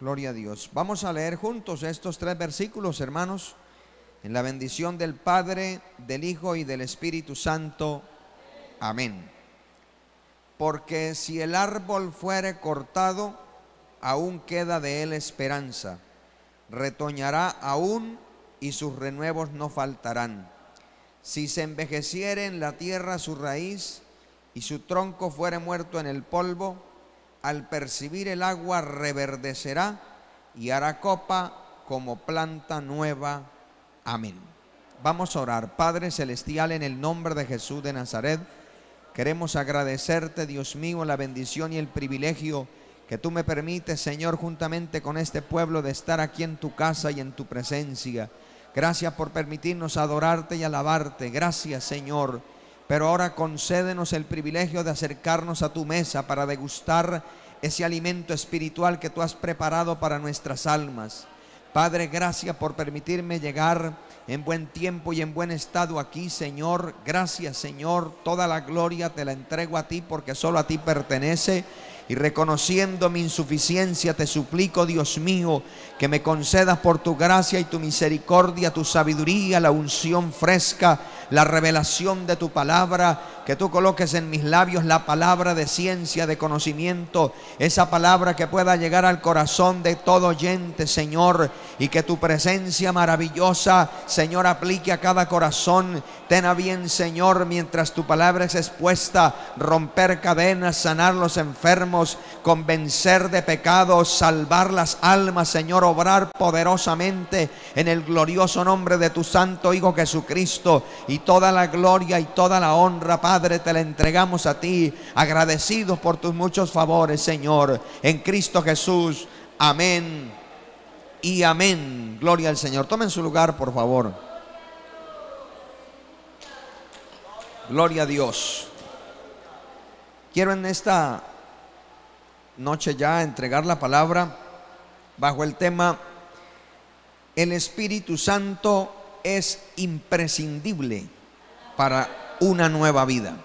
Gloria a Dios. Vamos a leer juntos estos 3 versículos, hermanos, en la bendición del Padre, del Hijo y del Espíritu Santo. Amén. Porque si el árbol fuere cortado, aún queda de él esperanza. Retoñará aún y sus renuevos no faltarán. Si se envejeciere en la tierra su raíz y su tronco fuere muerto en el polvo, al percibir el agua reverdecerá y hará copa como planta nueva. Amén. Vamos a orar. Padre celestial, en el nombre de Jesús de Nazaret, queremos agradecerte, Dios mío, la bendición y el privilegio que tú me permites, Señor, juntamente con este pueblo, de estar aquí en tu casa y en tu presencia. Gracias por permitirnos adorarte y alabarte. Gracias, Señor. Pero ahora concédenos el privilegio de acercarnos a tu mesa para degustar ese alimento espiritual que tú has preparado para nuestras almas. Padre, gracias por permitirme llegar en buen tiempo y en buen estado aquí, Señor. Gracias, Señor. Toda la gloria te la entrego a ti, porque solo a ti pertenece. Y reconociendo mi insuficiencia, te suplico, Dios mío, que me concedas por tu gracia y tu misericordia, tu sabiduría, la unción fresca, la revelación de tu palabra, que tú coloques en mis labios la palabra de ciencia, de conocimiento, esa palabra que pueda llegar al corazón de todo oyente, Señor, y que tu presencia maravillosa, Señor, aplique a cada corazón. Ten a bien, Señor, mientras tu palabra es expuesta, romper cadenas, sanar los enfermos, convencer de pecados, salvar las almas, Señor, obrar poderosamente en el glorioso nombre de tu Santo Hijo Jesucristo. Y toda la gloria y toda la honra, Padre, te la entregamos a ti, agradecidos por tus muchos favores, Señor, en Cristo Jesús. Amén y amén. Gloria al Señor. Tomen su lugar, por favor. Gloria a Dios. Quiero en esta noche ya entregar la palabra bajo el tema: el Espíritu Santo es imprescindible para una nueva vida.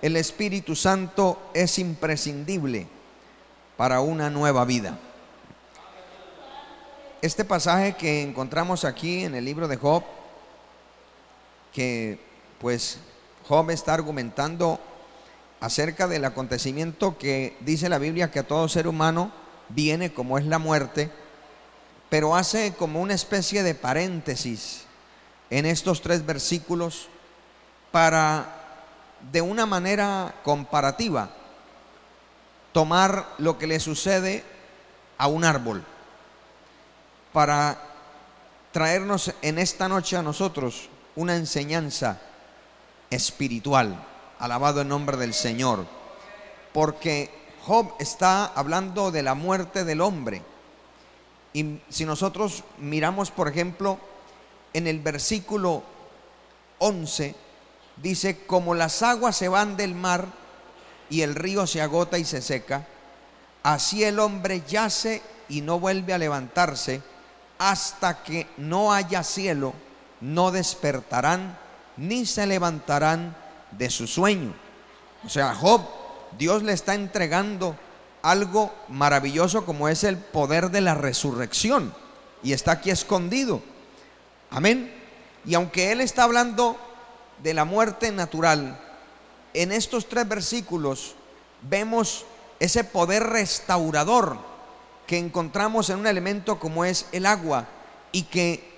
El Espíritu Santo es imprescindible para una nueva vida. Este pasaje que encontramos aquí en el libro de Job, que pues Job está argumentando acerca del acontecimiento que dice la Biblia que a todo ser humano viene, como es la muerte, pero hace como una especie de paréntesis en estos 3 versículos para, de una manera comparativa, tomar lo que le sucede a un árbol, para traernos en esta noche a nosotros una enseñanza espiritual. Alabado el nombre del Señor. Porque Job está hablando de la muerte del hombre. Y si nosotros miramos, por ejemplo, en el versículo 11, dice: como las aguas se van del mar y el río se agota y se seca, así el hombre yace y no vuelve a levantarse. Hasta que no haya cielo, no despertarán ni se levantarán de su sueño. O sea, Job, Dios le está entregando algo maravilloso, como es el poder de la resurrección, y está aquí escondido. Amén. Y aunque él está hablando de la muerte natural, en estos 3 versículos vemos ese poder restaurador que encontramos en un elemento como es el agua, y que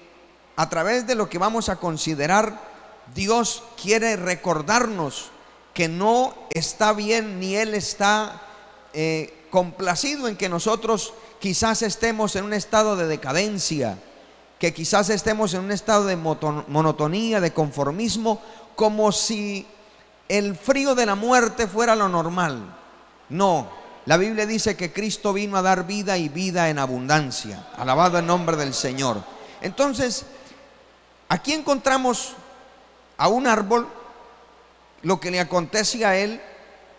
a través de lo que vamos a considerar, Dios quiere recordarnos que no está bien, ni Él está complacido en que nosotros quizás estemos en un estado de decadencia, que quizás estemos en un estado de monotonía, de conformismo, como si el frío de la muerte fuera lo normal. No, la Biblia dice que Cristo vino a dar vida, y vida en abundancia. Alabado el nombre del Señor. Entonces, aquí encontramos a un árbol, lo que le acontece a él,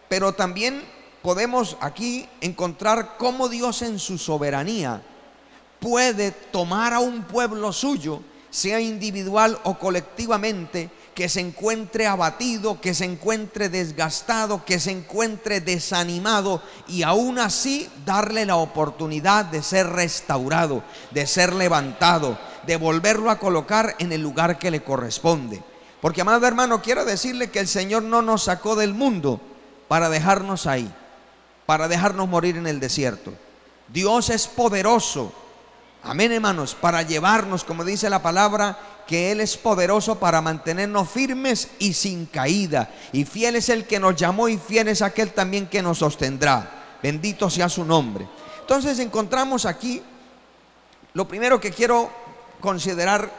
pero también podemos aquí encontrar cómo Dios, en su soberanía, puede tomar a un pueblo suyo, sea individual o colectivamente, que se encuentre abatido, que se encuentre desgastado, que se encuentre desanimado, y aún así darle la oportunidad de ser restaurado, de ser levantado, de volverlo a colocar en el lugar que le corresponde. Porque, amado hermano, quiero decirle que el Señor no nos sacó del mundo para dejarnos ahí, para dejarnos morir en el desierto. Dios es poderoso, amén, hermanos, para llevarnos, como dice la palabra, que Él es poderoso para mantenernos firmes y sin caída. Y fiel es el que nos llamó, y fiel es aquel también que nos sostendrá. Bendito sea su nombre. Entonces encontramos aquí, lo primero que quiero considerar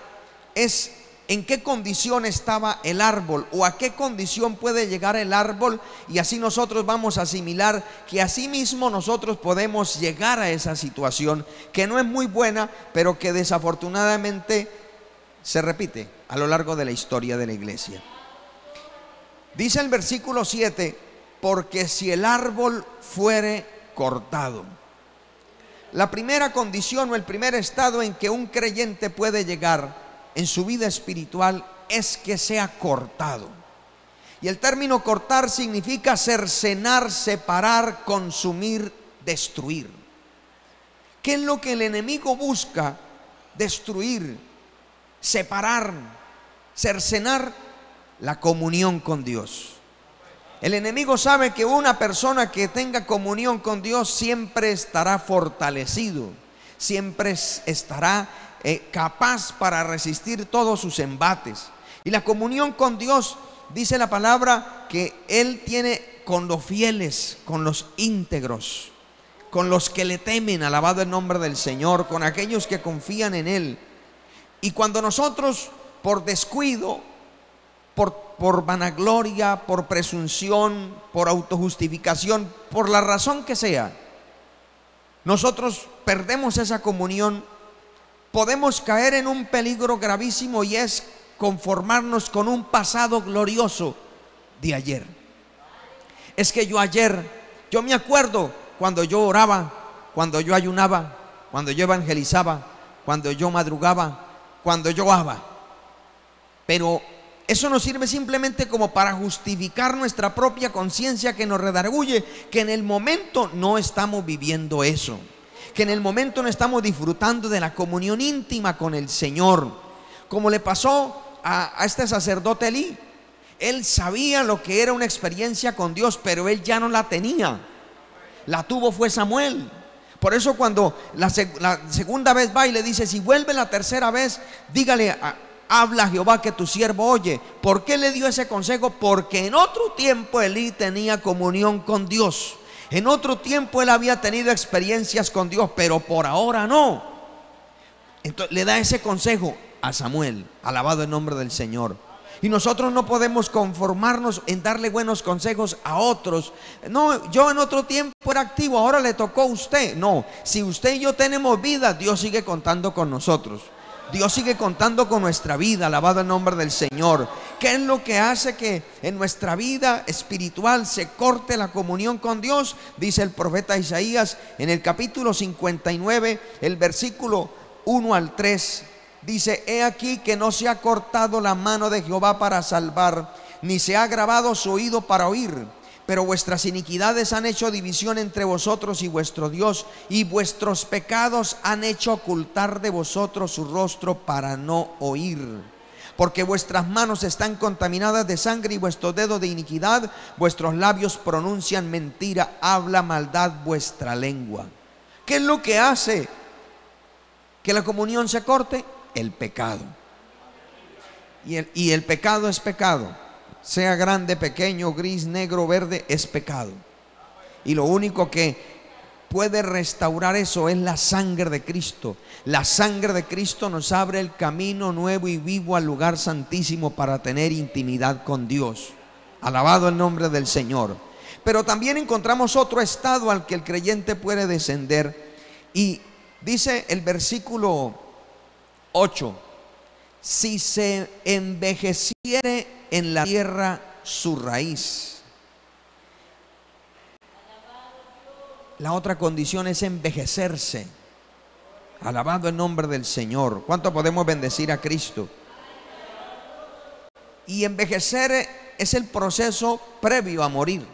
es en qué condición estaba el árbol, o a qué condición puede llegar el árbol, y así nosotros vamos a asimilar que así mismo nosotros podemos llegar a esa situación que no es muy buena, pero que desafortunadamente se repite a lo largo de la historia de la iglesia. Dice el versículo 7: porque si el árbol fuere cortado. La primera condición o el primer estado en que un creyente puede llegar en su vida espiritual es que sea cortado. Y el término cortar significa cercenar, separar, consumir, destruir. ¿Qué es lo que el enemigo busca? Destruir, separar, cercenar la comunión con Dios. El enemigo sabe que una persona que tenga comunión con Dios siempre estará fortalecido, siempre estará capaz para resistir todos sus embates. Y la comunión con Dios, dice la palabra, que Él tiene con los fieles, con los íntegros, con los que le temen, alabado el nombre del Señor, con aquellos que confían en Él. Y cuando nosotros, por descuido, por vanagloria, por presunción, por autojustificación, por la razón que sea, nosotros perdemos esa comunión, podemos caer en un peligro gravísimo, y es conformarnos con un pasado glorioso de ayer. Es que yo me acuerdo cuando yo oraba, cuando yo ayunaba, cuando yo evangelizaba, cuando yo madrugaba, cuando yo oraba. Pero eso nos sirve simplemente como para justificar nuestra propia conciencia que nos redarguye, que en el momento no estamos viviendo eso, que en el momento no estamos disfrutando de la comunión íntima con el Señor, como le pasó a este sacerdote Elí. Él sabía lo que era una experiencia con Dios, pero él ya no la tenía. La tuvo fue Samuel. Por eso cuando la segunda vez va y le dice: si vuelve la tercera vez, dígale, habla Jehová que tu siervo oye. ¿Por qué le dio ese consejo? Porque en otro tiempo Elí tenía comunión con Dios. En otro tiempo él había tenido experiencias con Dios, pero por ahora no. Entonces le da ese consejo a Samuel, alabado el nombre del Señor. Y nosotros no podemos conformarnos en darle buenos consejos a otros. No, yo en otro tiempo era activo, ahora le tocó a usted. No, si usted y yo tenemos vida, Dios sigue contando con nosotros. Dios sigue contando con nuestra vida, alabado el nombre del Señor. ¿Qué es lo que hace que en nuestra vida espiritual se corte la comunión con Dios? Dice el profeta Isaías en el capítulo 59, el versículo 1 al 3. Dice: he aquí que no se ha cortado la mano de Jehová para salvar, ni se ha agravado su oído para oír. Pero vuestras iniquidades han hecho división entre vosotros y vuestro Dios, y vuestros pecados han hecho ocultar de vosotros su rostro para no oír. Porque vuestras manos están contaminadas de sangre y vuestros dedos de iniquidad, vuestros labios pronuncian mentira, habla maldad vuestra lengua. ¿Qué es lo que hace que la comunión se corte? El pecado. Y el pecado es pecado, sea grande, pequeño, gris, negro, verde, es pecado. Y lo único que puede restaurar eso es la sangre de Cristo. La sangre de Cristo nos abre el camino nuevo y vivo al lugar santísimo para tener intimidad con Dios. Alabado el nombre del Señor. Pero también encontramos otro estado al que el creyente puede descender. Y dice el versículo 8: si se envejeciere en la tierra su raíz. La otra condición es envejecerse. Alabado el nombre del Señor. ¿Cuánto podemos bendecir a Cristo? Y envejecer es el proceso previo a morir.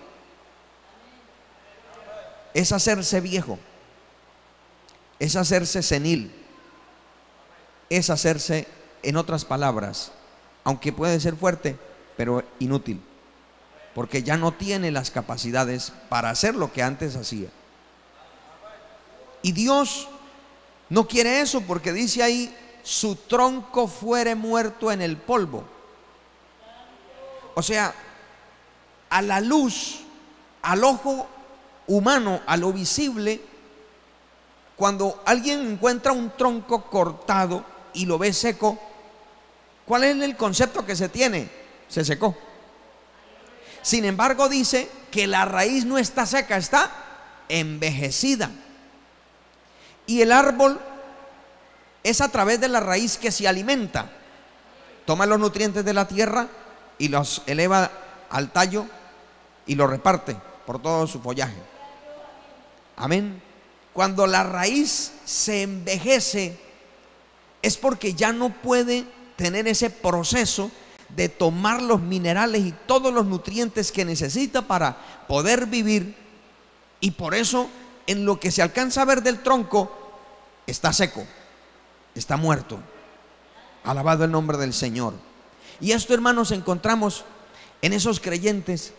Es hacerse viejo, es hacerse senil, es hacerse, en otras palabras, aunque puede ser fuerte, pero inútil, porque ya no tiene las capacidades para hacer lo que antes hacía. Y Dios no quiere eso, porque dice ahí: su tronco fuere muerto en el polvo. O sea, a la luz, al ojo humano, a lo visible, cuando alguien encuentra un tronco cortado y lo ve seco, ¿cuál es el concepto que se tiene? Se secó. Sin embargo, dice que la raíz no está seca, está envejecida. Y el árbol es a través de la raíz que se alimenta. Toma los nutrientes de la tierra y los eleva al tallo y los reparte por todo su follaje. Amén. Cuando la raíz se envejece, es porque ya no puede tener ese proceso de tomar los minerales y todos los nutrientes que necesita para poder vivir. Y por eso, en lo que se alcanza a ver del tronco, está seco, está muerto. Alabado el nombre del Señor. Y esto, hermanos, encontramos en esos creyentes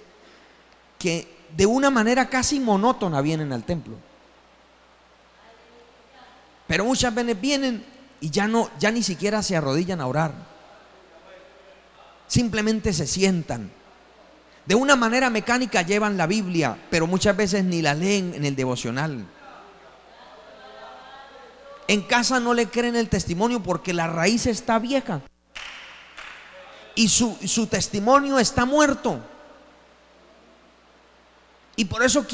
que de una manera casi monótona vienen al templo, pero muchas veces vienen y ya ni siquiera se arrodillan a orar. Simplemente se sientan. De una manera mecánica llevan la Biblia, pero muchas veces ni la leen en el devocional. En casa no le creen el testimonio porque la raíz está vieja y su testimonio está muerto. Y por eso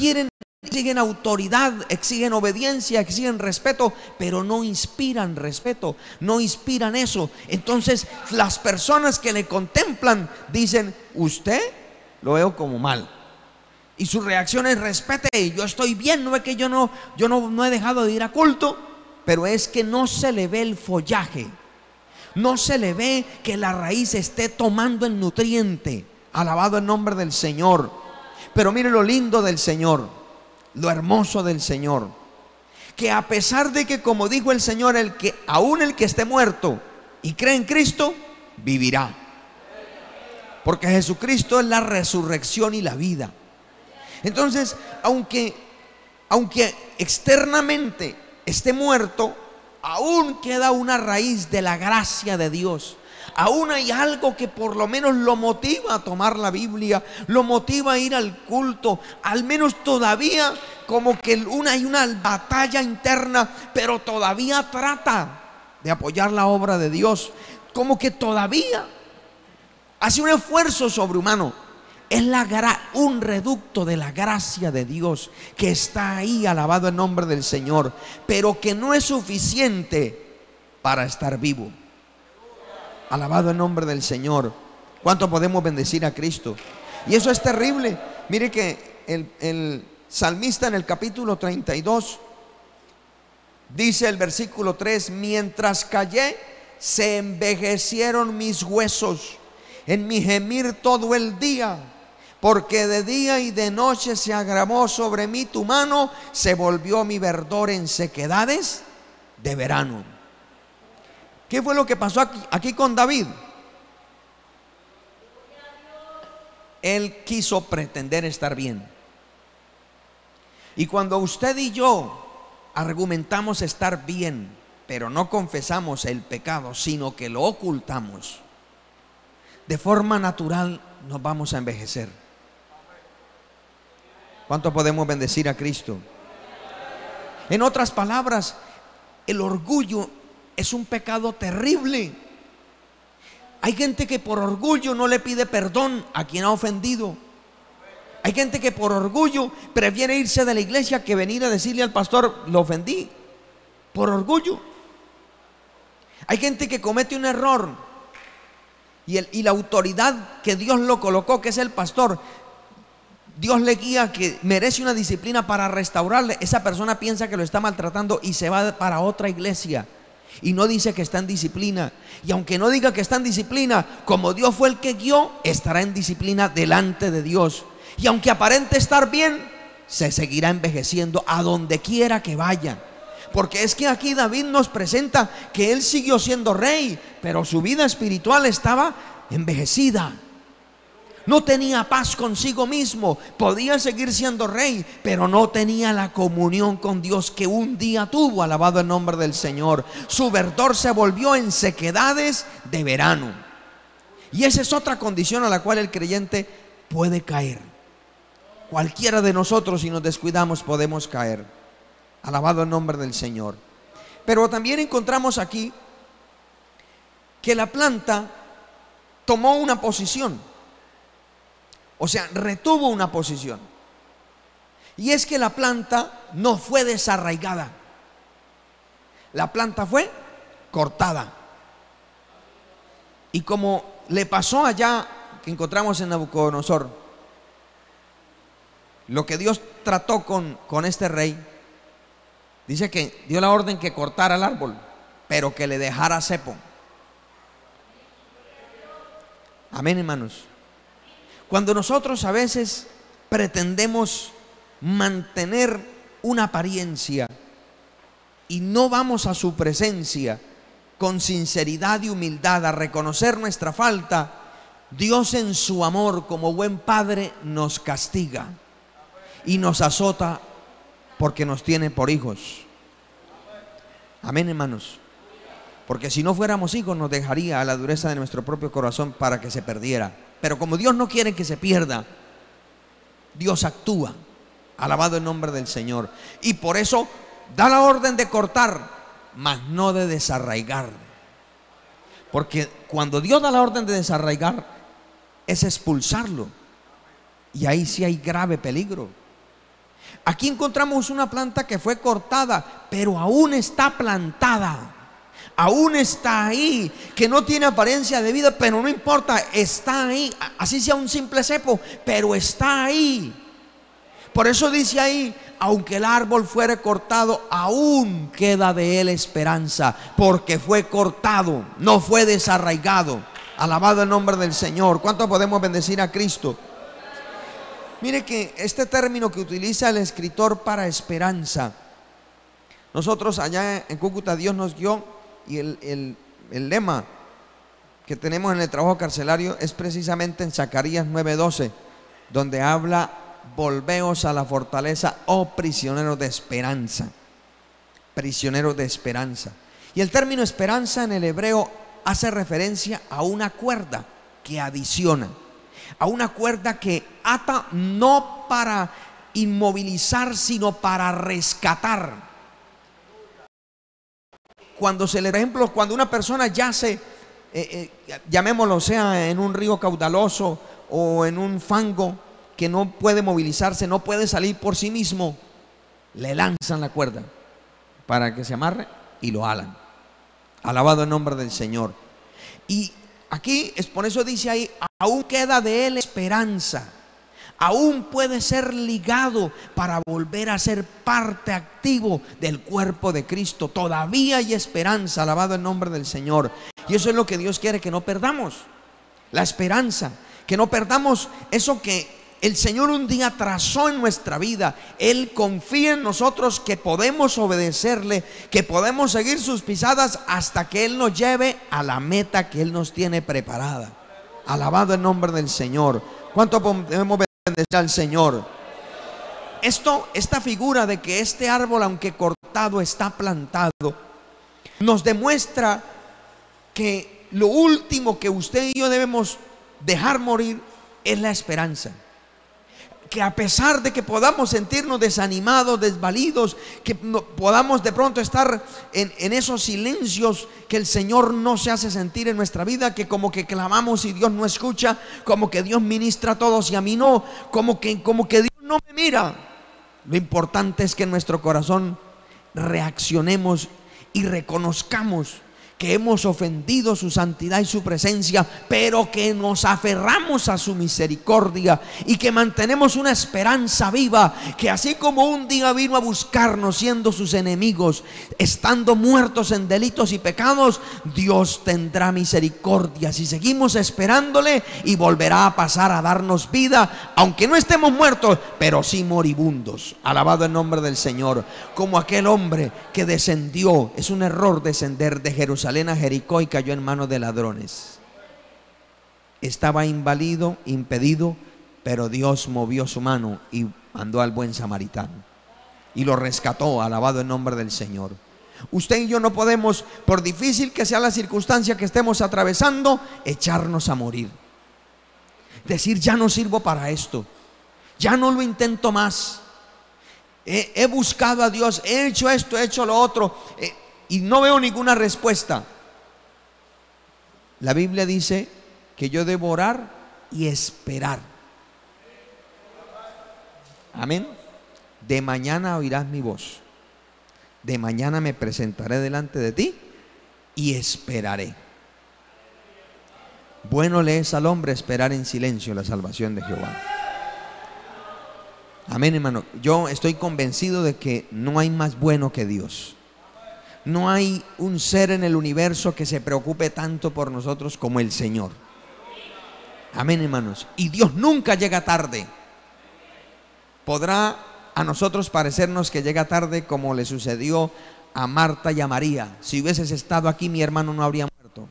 exigen autoridad, exigen obediencia, exigen respeto, pero no inspiran respeto, no inspiran eso. Entonces las personas que le contemplan dicen: usted lo veo como mal. Y su reacción es: respete, yo estoy bien, no es que yo no he dejado de ir a culto, pero es que no se le ve el follaje, no se le ve que la raíz esté tomando el nutriente. Alabado el nombre del Señor. Pero mire lo lindo del Señor, lo hermoso del Señor, que a pesar de que, como dijo el Señor, aún el que esté muerto y cree en Cristo, vivirá. Porque Jesucristo es la resurrección y la vida. Entonces, aunque externamente esté muerto, aún queda una raíz de la gracia de Dios. Aún hay algo que por lo menos lo motiva a tomar la Biblia, lo motiva a ir al culto. Al menos todavía como que hay una batalla interna, pero todavía trata de apoyar la obra de Dios. Como que todavía hace un esfuerzo sobrehumano. Es un reducto de la gracia de Dios que está ahí, alabado el nombre del Señor, pero que no es suficiente para estar vivo. Alabado el nombre del Señor. ¿Cuánto podemos bendecir a Cristo? Y eso es terrible. Mire que el salmista en el capítulo 32 dice el versículo 3: mientras callé, se envejecieron mis huesos en mi gemir todo el día, porque de día y de noche se agravó sobre mí tu mano, se volvió mi verdor en sequedades de verano. ¿Qué fue lo que pasó aquí con David? Él quiso pretender estar bien. Y cuando usted y yo argumentamos estar bien, pero no confesamos el pecado, sino que lo ocultamos, de forma natural nos vamos a envejecer. ¿Cuánto podemos bendecir a Cristo? En otras palabras, el orgullo es un pecado terrible. Hay gente que por orgullo no le pide perdón a quien ha ofendido. Hay gente que por orgullo prefiere irse de la iglesia que venir a decirle al pastor: lo ofendí. Por orgullo. Hay gente que comete un error y la autoridad que Dios lo colocó, que es el pastor, Dios le guía, que merece una disciplina para restaurarle. Esa persona piensa que lo está maltratando y se va para otra iglesia. Y no dice que está en disciplina. Y aunque no diga que está en disciplina, como Dios fue el que guió, estará en disciplina delante de Dios. Y aunque aparente estar bien, se seguirá envejeciendo a donde quiera que vaya. Porque es que aquí David nos presenta que él siguió siendo rey, pero su vida espiritual estaba envejecida. No tenía paz consigo mismo. Podía seguir siendo rey, pero no tenía la comunión con Dios que un día tuvo. Alabado el nombre del Señor. Su verdor se volvió en sequedades de verano. Y esa es otra condición a la cual el creyente puede caer. Cualquiera de nosotros, si nos descuidamos, podemos caer. Alabado el nombre del Señor. Pero también encontramos aquí que la planta tomó una posición. O sea, retuvo una posición. Y es que la planta no fue desarraigada. La planta fue cortada. Y como le pasó allá que encontramos en Nabucodonosor, lo que Dios trató con este rey, dice que dio la orden que cortara el árbol, pero que le dejara cepo. Amén, hermanos. Cuando nosotros a veces pretendemos mantener una apariencia y no vamos a su presencia con sinceridad y humildad a reconocer nuestra falta, Dios en su amor como buen padre nos castiga y nos azota porque nos tiene por hijos. Amén, hermanos. Porque si no fuéramos hijos nos dejaría a la dureza de nuestro propio corazón para que se perdiera. Pero como Dios no quiere que se pierda, Dios actúa. Alabado el nombre del Señor. Y por eso da la orden de cortar, mas no de desarraigar. Porque cuando Dios da la orden de desarraigar, es expulsarlo. Y ahí sí hay grave peligro. Aquí encontramos una planta que fue cortada, pero aún está plantada. Aún está ahí, que no tiene apariencia de vida, pero no importa, está ahí. Así sea un simple cepo, pero está ahí. Por eso dice ahí, aunque el árbol fuere cortado, aún queda de él esperanza, porque fue cortado, no fue desarraigado. Alabado el nombre del Señor. ¿Cuánto podemos bendecir a Cristo? Mire que este término que utiliza el escritor para esperanza, nosotros allá en Cúcuta Dios nos guió. Y el lema que tenemos en el trabajo carcelario es precisamente en Zacarías 9:12, donde habla: volveos a la fortaleza, oh prisioneros de esperanza. Prisioneros de esperanza. Y el término esperanza en el hebreo hace referencia a una cuerda que adiciona, a una cuerda que ata no para inmovilizar, sino para rescatar. Cuando por ejemplo, cuando una persona yace, llamémoslo, sea en un río caudaloso o en un fango que no puede movilizarse, no puede salir por sí mismo, le lanzan la cuerda para que se amarre y lo jalan. Alabado el nombre del Señor. Y aquí, por eso dice ahí, aún queda de él esperanza. Aún puede ser ligado para volver a ser parte activo del cuerpo de Cristo. Todavía hay esperanza, alabado el nombre del Señor. Y eso es lo que Dios quiere, que no perdamos la esperanza, que no perdamos eso que el Señor un día trazó en nuestra vida. Él confía en nosotros que podemos obedecerle, que podemos seguir sus pisadas hasta que Él nos lleve a la meta que Él nos tiene preparada. Alabado el nombre del Señor. ¿Cuánto podemos bendecir al Señor? Esta figura de que este árbol, aunque cortado, está plantado, nos demuestra que lo último que usted y yo debemos dejar morir es la esperanza. Que a pesar de que podamos sentirnos desanimados, desvalidos, que podamos de pronto estar en esos silencios que el Señor no se hace sentir en nuestra vida, que como que clamamos y Dios no escucha, como que Dios ministra a todos y a mí no, como que Dios no me mira. Lo importante es que en nuestro corazón reaccionemos y reconozcamos que hemos ofendido su santidad y su presencia, pero que nos aferramos a su misericordia y que mantenemos una esperanza viva, que así como un día vino a buscarnos siendo sus enemigos, estando muertos en delitos y pecados, Dios tendrá misericordia si seguimos esperándole, y volverá a pasar a darnos vida, aunque no estemos muertos, pero sí moribundos. Alabado el nombre del Señor. Como aquel hombre que descendió, es un error descender de Jerusalén a Jericó y cayó en manos de ladrones. Estaba inválido, impedido, pero Dios movió su mano y mandó al buen samaritano y lo rescató. Alabado el nombre del Señor. Usted y yo no podemos, por difícil que sea la circunstancia que estemos atravesando, echarnos a morir. Decir, ya no sirvo para esto, ya no lo intento más. He buscado a Dios, he hecho esto, he hecho lo otro, y no veo ninguna respuesta. La Biblia dice que yo debo orar y esperar. Amén. De mañana oirás mi voz. De mañana me presentaré delante de ti y esperaré. Bueno le es al hombre esperar en silencio la salvación de Jehová. Amén, hermano. Yo estoy convencido de que no hay más bueno que Dios. No hay un ser en el universo que se preocupe tanto por nosotros como el Señor. Amén, hermanos. Y Dios nunca llega tarde. Podrá a nosotros parecernos que llega tarde, como le sucedió a Marta y a María. Si hubieses estado aquí, mi hermano no habría muerto.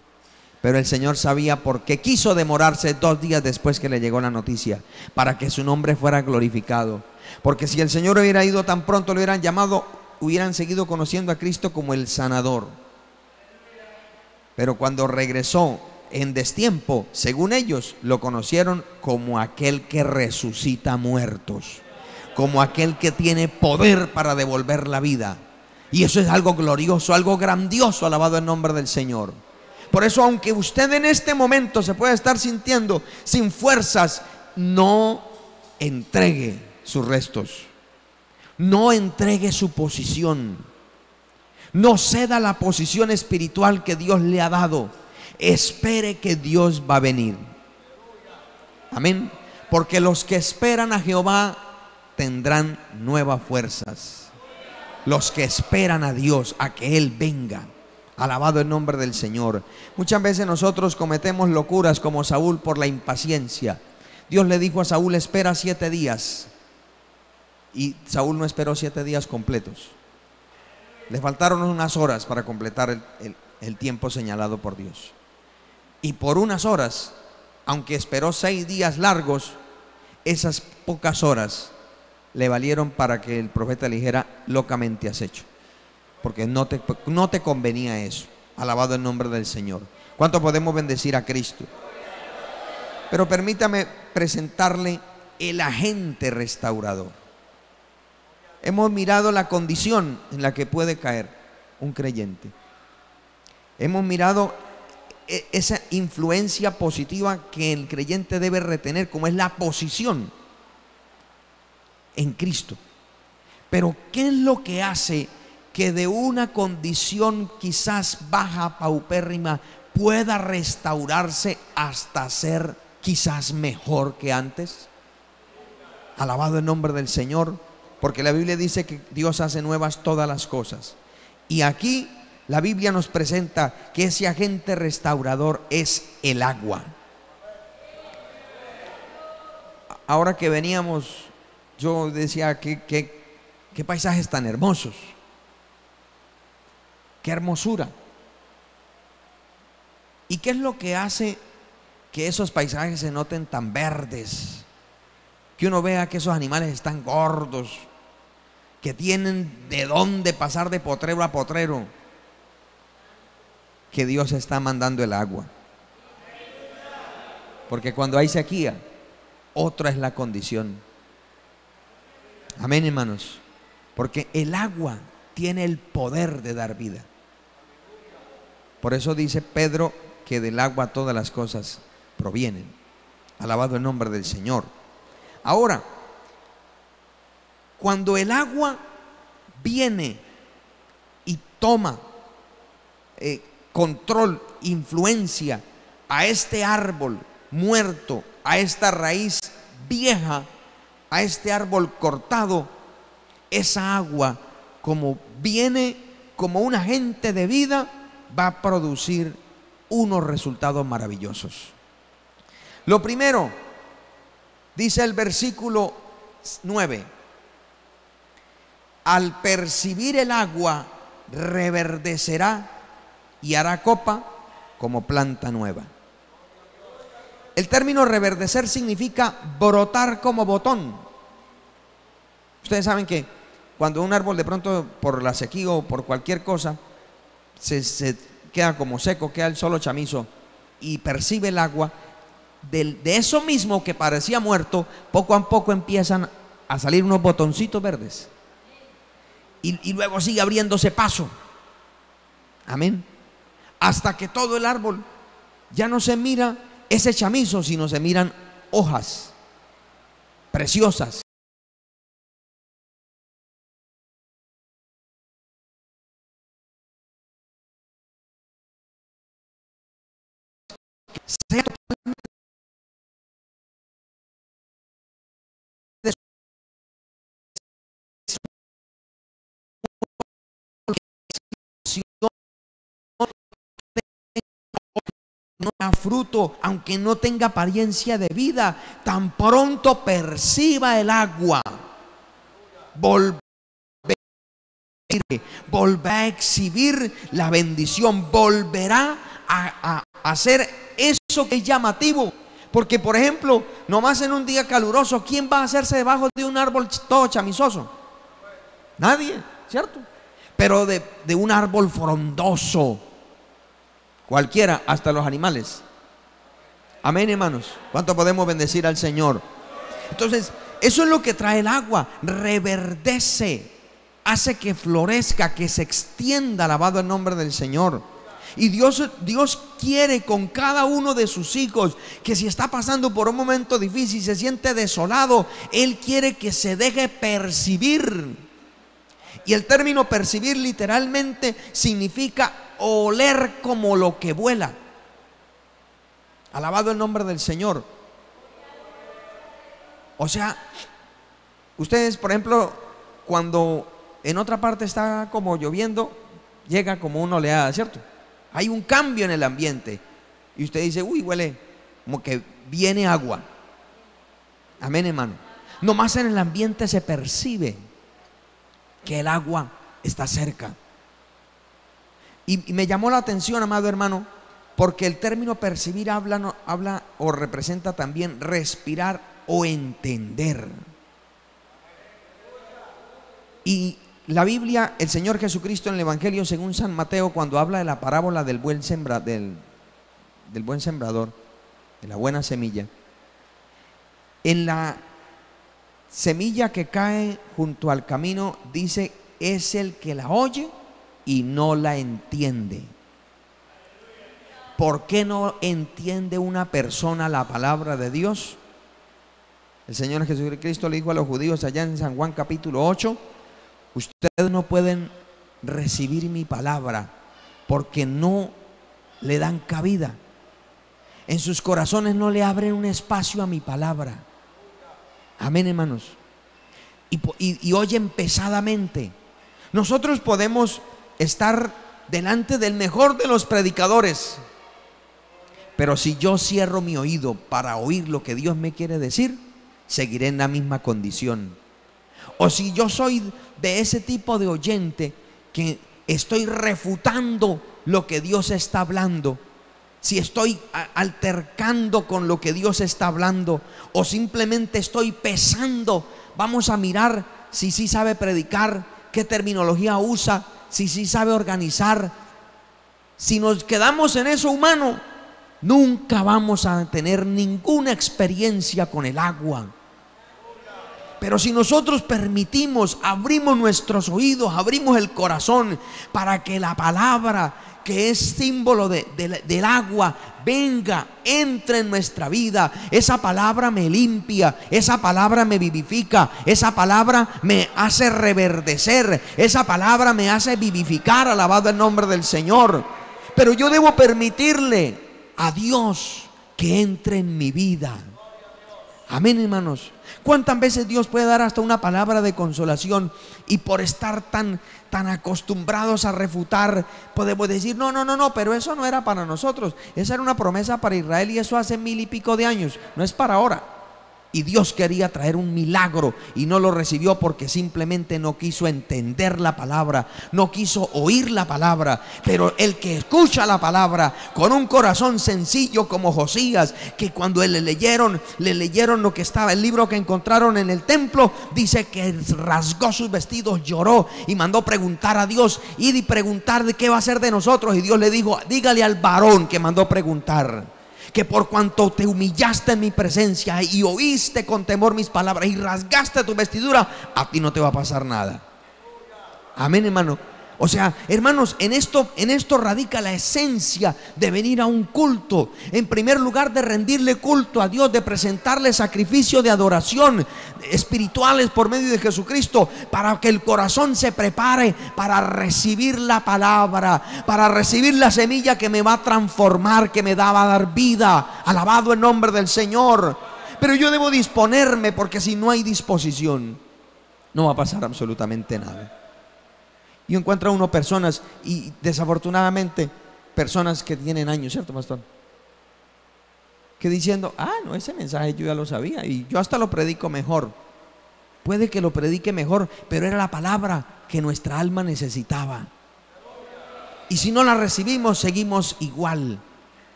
Pero el Señor sabía por qué quiso demorarse 2 días después que le llegó la noticia, para que su nombre fuera glorificado. Porque si el Señor hubiera ido tan pronto, lo hubieran llamado, hubieran seguido conociendo a Cristo como el sanador. Pero cuando regresó en destiempo, según ellos, lo conocieron como aquel que resucita muertos, como aquel que tiene poder para devolver la vida. Y eso es algo glorioso, algo grandioso. Alabado el nombre del Señor. Por eso, aunque usted en este momento se pueda estar sintiendo sin fuerzas, no entregue sus restos. No entregue su posición. No ceda la posición espiritual que Dios le ha dado. Espere que Dios va a venir. Amén. Porque los que esperan a Jehová tendrán nuevas fuerzas. Los que esperan a Dios, a que Él venga. Alabado el nombre del Señor. Muchas veces nosotros cometemos locuras como Saúl por la impaciencia. Dios le dijo a Saúl, espera 7 días. Y Saúl no esperó 7 días completos. Le faltaron unas horas para completar el tiempo señalado por Dios. Y por unas horas, aunque esperó 6 días largos, esas pocas horas le valieron para que el profeta le dijera, locamente has hecho. Porque no te convenía eso. Alabado el nombre del Señor. ¿Cuánto podemos bendecir a Cristo? Pero permítame presentarle el agente restaurador. Hemos mirado la condición en la que puede caer un creyente. Hemos mirado esa influencia positiva que el creyente debe retener, como es la posición en Cristo. Pero ¿qué es lo que hace que de una condición quizás baja, paupérrima, pueda restaurarse hasta ser quizás mejor que antes? Alabado el nombre del Señor. Porque la Biblia dice que Dios hace nuevas todas las cosas. Y aquí la Biblia nos presenta que ese agente restaurador es el agua. Ahora que veníamos, yo decía, qué paisajes tan hermosos. Qué hermosura. ¿Y qué es lo que hace que esos paisajes se noten tan verdes? Que uno vea que esos animales están gordos, que tienen de dónde pasar de potrero a potrero. Que Dios está mandando el agua. Porque cuando hay sequía, otra es la condición. Amén, hermanos. Porque el agua tiene el poder de dar vida. Por eso dice Pedro que del agua todas las cosas provienen. Alabado el nombre del Señor. Ahora, cuando el agua viene y toma control, influencia a este árbol muerto, a esta raíz vieja, a este árbol cortado, esa agua, como viene como un agente de vida, va a producir unos resultados maravillosos. Lo primero, dice el versículo 9: al percibir el agua, reverdecerá y hará copa como planta nueva. El término reverdecer significa brotar como botón. Ustedes saben que cuando un árbol de pronto por la sequía o por cualquier cosa se queda como seco, queda el solo chamizo y percibe el agua, de eso mismo que parecía muerto, poco a poco empiezan a salir unos botoncitos verdes y luego sigue abriéndose paso. Amén. Hasta que todo el árbol ya no se mira ese chamizo, sino se miran hojas preciosas. No da fruto, aunque no tenga apariencia de vida, tan pronto perciba el agua, volverá a exhibir la bendición, volverá a hacer eso que es llamativo. Porque, por ejemplo, nomás en un día caluroso, ¿quién va a hacerse debajo de un árbol todo chamizoso? Nadie, ¿cierto? Pero de un árbol frondoso, cualquiera, hasta los animales. Amén, hermanos. ¿Cuánto podemos bendecir al Señor? Entonces, eso es lo que trae el agua. Reverdece, hace que florezca, que se extienda, alabado el nombre del Señor. Y Dios quiere con cada uno de sus hijos que si está pasando por un momento difícil, se siente desolado, Él quiere que se deje percibir. Y el término percibir literalmente significa oler como lo que vuela. Alabado el nombre del Señor. O sea, ustedes, por ejemplo, cuando en otra parte está como lloviendo, llega como una oleada, ¿cierto? Hay un cambio en el ambiente y usted dice, uy, huele como que viene agua. Amén, hermano. Nomás en el ambiente se percibe que el agua está cerca. Y me llamó la atención, amado hermano, porque el término percibir habla o representa también respirar o entender. Y la Biblia, el Señor Jesucristo en el Evangelio según San Mateo, cuando habla de la parábola del buen sembrador, de la buena semilla, en la semilla que cae junto al camino dice, es el que la oye y no la entiende. ¿Por qué no entiende una persona la palabra de Dios? El Señor Jesucristo le dijo a los judíos allá en San Juan capítulo 8, ustedes no pueden recibir mi palabra porque no le dan cabida. En sus corazones no le abren un espacio a mi palabra. Amén, hermanos. Y oyen pesadamente. Nosotros podemos estar delante del mejor de los predicadores, pero si yo cierro mi oído para oír lo que Dios me quiere decir, seguiré en la misma condición. O si yo soy de ese tipo de oyente que estoy refutando lo que Dios está hablando, si estoy altercando con lo que Dios está hablando, o simplemente estoy pesando, vamos a mirar si sí sabe predicar, qué terminología usa, si sí sabe organizar. Si nos quedamos en eso humano, nunca vamos a tener ninguna experiencia con el agua. Pero si nosotros permitimos, abrimos nuestros oídos, abrimos el corazón para que la palabra que es símbolo del agua venga, entre en nuestra vida, esa palabra me limpia, esa palabra me vivifica, esa palabra me hace reverdecer, esa palabra me hace vivificar, alabado el nombre del Señor. pero yo debo permitirle a Dios que entre en mi vida. Amén, hermanos. ¿Cuántas veces Dios puede dar hasta una palabra de consolación y por estar tan acostumbrados a refutar podemos decir no, pero eso no era para nosotros, esa era una promesa para Israel y eso hace 1000 y pico de años, no es para ahora? Y Dios quería traer un milagro y no lo recibió porque simplemente no quiso entender la palabra, no quiso oír la palabra. Pero el que escucha la palabra con un corazón sencillo como Josías, que cuando le leyeron lo que estaba, el libro que encontraron en el templo, dice que rasgó sus vestidos, lloró y mandó preguntar a Dios, y preguntar de qué va a ser de nosotros. Y Dios le dijo: dígale al varón que mandó preguntar, que por cuanto te humillaste en mi presencia y oíste con temor mis palabras y rasgaste tu vestidura, a ti no te va a pasar nada. Amén, hermano. O sea, hermanos, en esto radica la esencia de venir a un culto. En primer lugar, de rendirle culto a Dios, de presentarle sacrificio de adoración espirituales por medio de Jesucristo, para que el corazón se prepare para recibir la palabra, para recibir la semilla que me va a transformar, que me va a dar vida. Alabado el nombre del Señor. Pero yo debo disponerme, porque si no hay disposición, no va a pasar absolutamente nada. Yo encuentro a uno personas, y desafortunadamente personas que tienen años, ¿cierto, pastor? Que diciendo: no, ese mensaje yo ya lo sabía y yo hasta lo predico mejor. Puede que lo predique mejor, pero era la palabra que nuestra alma necesitaba. Y si no la recibimos, seguimos igual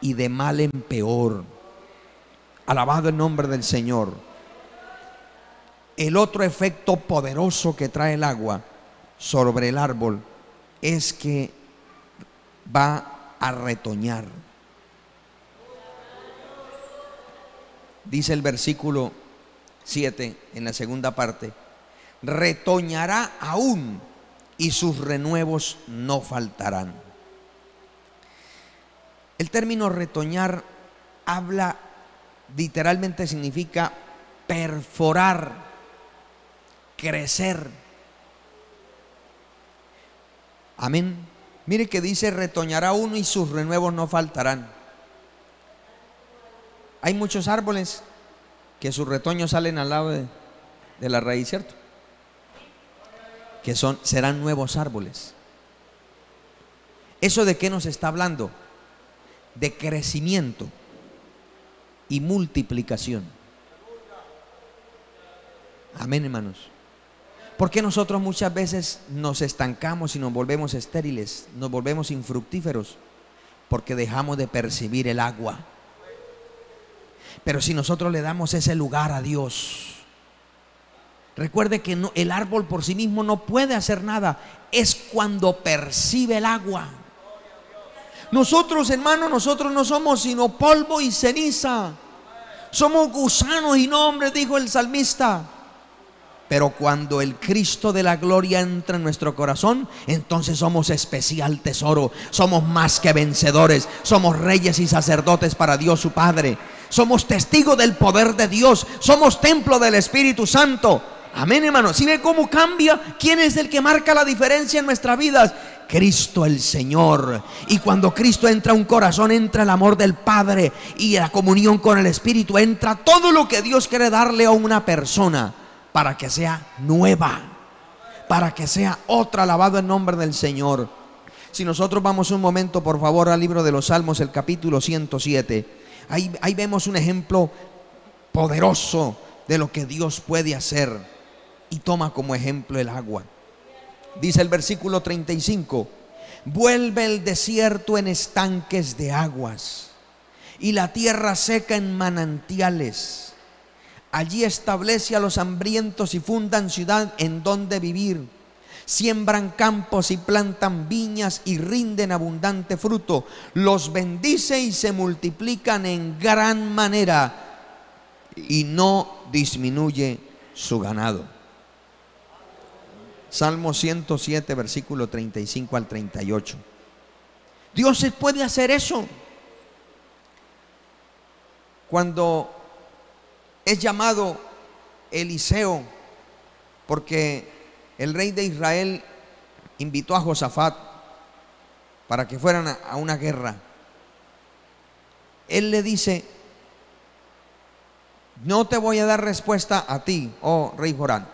y de mal en peor. Alabado el nombre del Señor. El otro efecto poderoso que trae el agua sobre el árbol es que va a retoñar. Dice el versículo 7 en la segunda parte: retoñará aún y sus renuevos no faltarán. El término retoñar literalmente significa perforar, crecer. Amén. Mire que dice: retoñará uno y sus renuevos no faltarán. Hay muchos árboles que sus retoños salen al lado de la raíz, ¿cierto? Que serán nuevos árboles. ¿Eso de qué nos está hablando? De crecimiento y multiplicación. Amén, hermanos. Porque nosotros muchas veces nos estancamos y nos volvemos estériles, nos volvemos infructíferos, porque dejamos de percibir el agua. Pero si nosotros le damos ese lugar a Dios, recuerde que el árbol por sí mismo no puede hacer nada, es cuando percibe el agua. Nosotros, hermanos, nosotros no somos sino polvo y ceniza, somos gusanos y no hombres, dijo el salmista. Pero cuando el Cristo de la gloria entra en nuestro corazón, entonces somos especial tesoro, somos más que vencedores, somos reyes y sacerdotes para Dios su Padre, somos testigos del poder de Dios, somos templo del Espíritu Santo. Amén, hermano. ¿Sí ve cómo cambia? ¿Quién es el que marca la diferencia en nuestras vidas? Cristo el Señor. Y cuando Cristo entra a un corazón, entra el amor del Padre y la comunión con el Espíritu, entra todo lo que Dios quiere darle a una persona, para que sea nueva, para que sea otra. Alabado el nombre del Señor. Si nosotros vamos un momento, por favor, al libro de los Salmos, el capítulo 107, ahí vemos un ejemplo poderoso de lo que Dios puede hacer, y toma como ejemplo el agua. Dice el versículo 35: vuelve el desierto en estanques de aguas y la tierra seca en manantiales. Allí establece a los hambrientos y fundan ciudad en donde vivir. Siembran campos y plantan viñas y rinden abundante fruto. Los bendice y se multiplican en gran manera, y no disminuye su ganado. Salmo 107, versículo 35 al 38. Dios puede hacer eso. Cuando es llamado Eliseo, porque el rey de Israel invitó a Josafat para que fueran a una guerra. Él le dice: no te voy a dar respuesta a ti, oh rey Joram,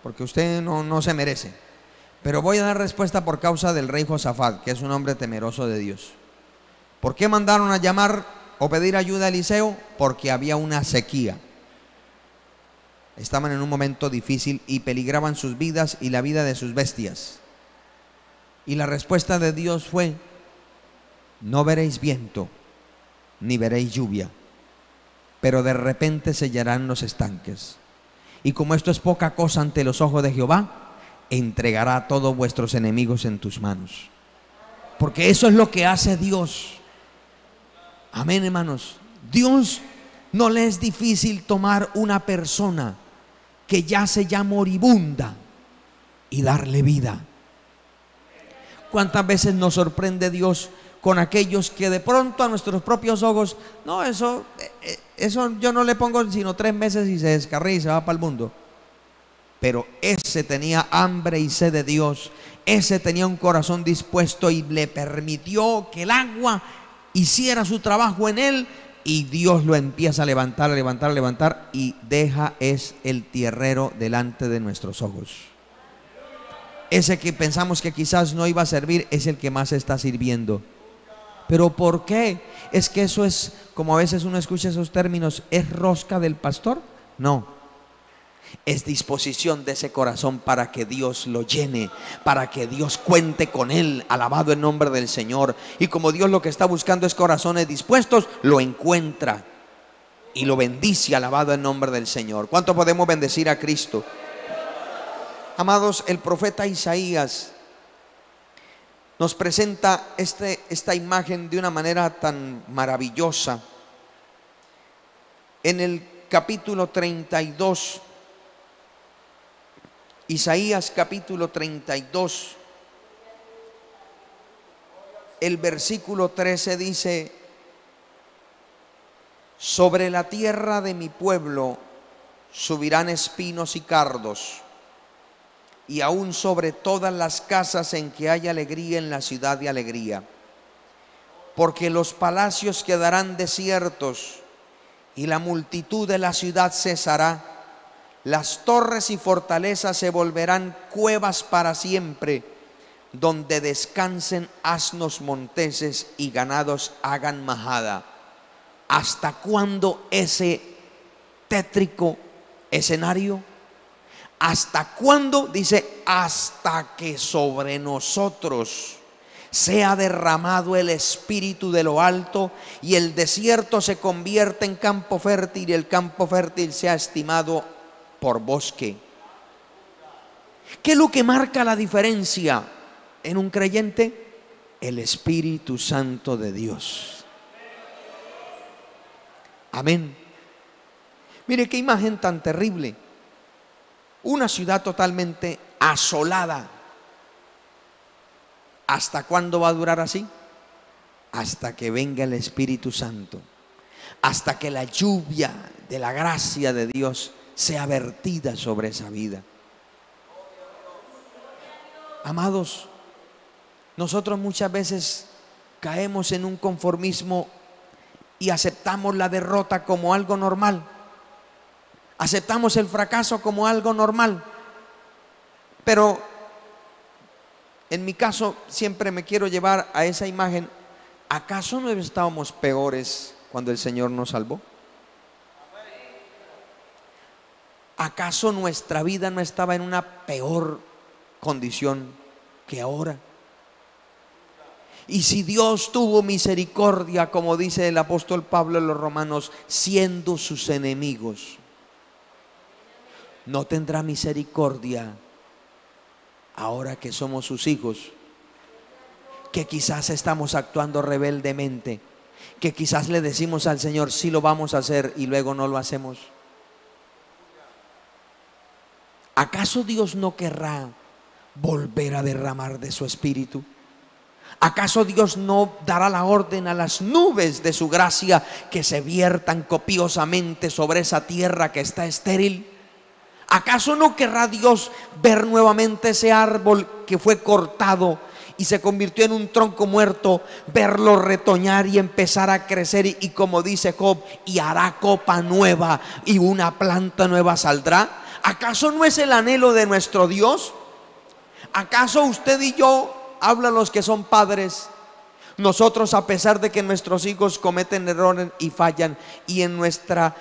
porque usted no se merece, pero voy a dar respuesta por causa del rey Josafat, que es un hombre temeroso de Dios. ¿Por qué mandaron a llamar o pedir ayuda a Eliseo? Porque había una sequía. Estaban en un momento difícil y peligraban sus vidas y la vida de sus bestias. Y la respuesta de Dios fue: no veréis viento, ni veréis lluvia, pero de repente sellarán los estanques. Y como esto es poca cosa ante los ojos de Jehová, entregará a todos vuestros enemigos en tus manos. Porque eso es lo que hace Dios. Amén, hermanos. Dios no le es difícil tomar una persona que yace ya moribunda y darle vida. ¿Cuántas veces nos sorprende Dios con aquellos que de pronto a nuestros propios ojos, no, eso yo no le pongo sino 3 meses y se descarría y se va para el mundo? Pero ese tenía hambre y sed de Dios, ese tenía un corazón dispuesto y le permitió que el agua hiciera su trabajo en él, y Dios lo empieza a levantar, a levantar, a levantar, y deja es el tierrero delante de nuestros ojos. Ese que pensamos que quizás no iba a servir es el que más está sirviendo. ¿Pero por qué? Es que eso es, como a veces uno escucha esos términos, ¿es rosca del pastor? No. Es disposición de ese corazón para que Dios lo llene, para que Dios cuente con él. Alabado el nombre del Señor. Y como Dios lo que está buscando es corazones dispuestos, lo encuentra y lo bendice. Alabado el nombre del Señor. ¿Cuánto podemos bendecir a Cristo? Amados, el profeta Isaías nos presenta esta imagen de una manera tan maravillosa. En el capítulo 32, Isaías capítulo 32, el versículo 13 dice: sobre la tierra de mi pueblo subirán espinos y cardos, y aún sobre todas las casas en que haya alegría, en la ciudad de alegría. Porque los palacios quedarán desiertos y la multitud de la ciudad cesará. Las torres y fortalezas se volverán cuevas para siempre, donde descansen asnos monteses y ganados hagan majada. ¿Hasta cuándo ese tétrico escenario? ¿Hasta cuándo? Dice: hasta que sobre nosotros sea derramado el espíritu de lo alto, y el desierto se convierta en campo fértil, y el campo fértil sea estimado por bosque. ¿Qué es lo que marca la diferencia en un creyente? El Espíritu Santo de Dios. Amén. Mire qué imagen tan terrible. Una ciudad totalmente asolada. ¿Hasta cuándo va a durar así? Hasta que venga el Espíritu Santo, hasta que la lluvia de la gracia de Dios sea vertida sobre esa vida. Amados, nosotros muchas veces caemos en un conformismo y aceptamos la derrota como algo normal. Aceptamos el fracaso como algo normal. Pero en mi caso siempre me quiero llevar a esa imagen. ¿Acaso no estábamos peores cuando el Señor nos salvó? ¿Acaso nuestra vida no estaba en una peor condición que ahora? Y si Dios tuvo misericordia, como dice el apóstol Pablo en los Romanos, siendo sus enemigos, ¿no tendrá misericordia ahora que somos sus hijos? Que quizás estamos actuando rebeldemente, que quizás le decimos al Señor sí lo vamos a hacer y luego no lo hacemos. ¿Acaso Dios no querrá volver a derramar de su espíritu? ¿Acaso Dios no dará la orden a las nubes de su gracia que se viertan copiosamente sobre esa tierra que está estéril? ¿Acaso no querrá Dios ver nuevamente ese árbol que fue cortado y se convirtió en un tronco muerto, verlo retoñar y empezar a crecer y como dice Job, y hará copa nueva y una planta nueva saldrá. ¿Acaso no es el anhelo de nuestro Dios? ¿Acaso usted y yo, hablan los que son padres, nosotros, a pesar de que nuestros hijos cometen errores y fallan, y en nuestra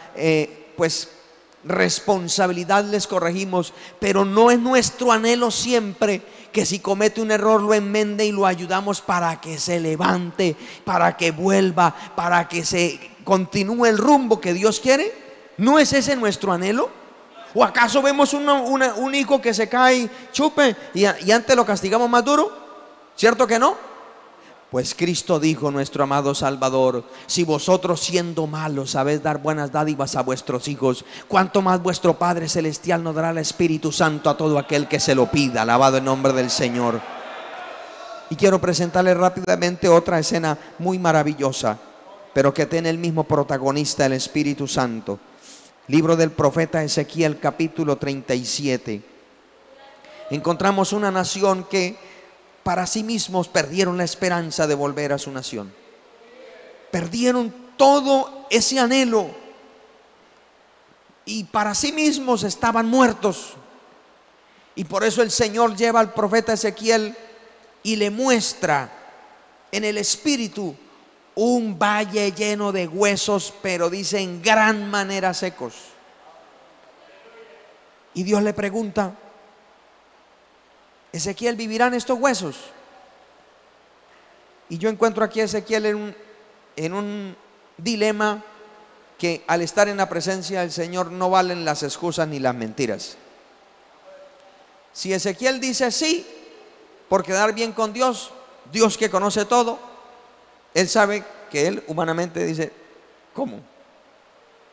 responsabilidad les corregimos, pero no es nuestro anhelo siempre que si comete un error lo enmende y lo ayudamos para que se levante, para que vuelva, para que se continúe el rumbo que Dios quiere? ¿No es ese nuestro anhelo? ¿O acaso vemos un hijo que se cae, chupe, y antes lo castigamos más duro? ¿Cierto que no? Pues Cristo dijo, nuestro amado Salvador, si vosotros siendo malos sabéis dar buenas dádivas a vuestros hijos, cuánto más vuestro Padre Celestial nos dará el Espíritu Santo a todo aquel que se lo pida. Alabado el nombre del Señor. Y quiero presentarles rápidamente otra escena muy maravillosa, pero que tiene el mismo protagonista, el Espíritu Santo. Libro del profeta Ezequiel, capítulo 37. Encontramos una nación que para sí mismos perdieron la esperanza de volver a su nación. Perdieron todo ese anhelo y para sí mismos estaban muertos. Y por eso el Señor lleva al profeta Ezequiel y le muestra en el espíritu un valle lleno de huesos, pero dice en gran manera secos. Y Dios le pregunta, Ezequiel, ¿vivirán estos huesos? Y yo encuentro aquí a Ezequiel en un dilema que al estar en la presencia del Señor no valen las excusas ni las mentiras. Si Ezequiel dice sí, por quedar bien con Dios, Dios que conoce todo, él sabe que él humanamente dice, ¿cómo?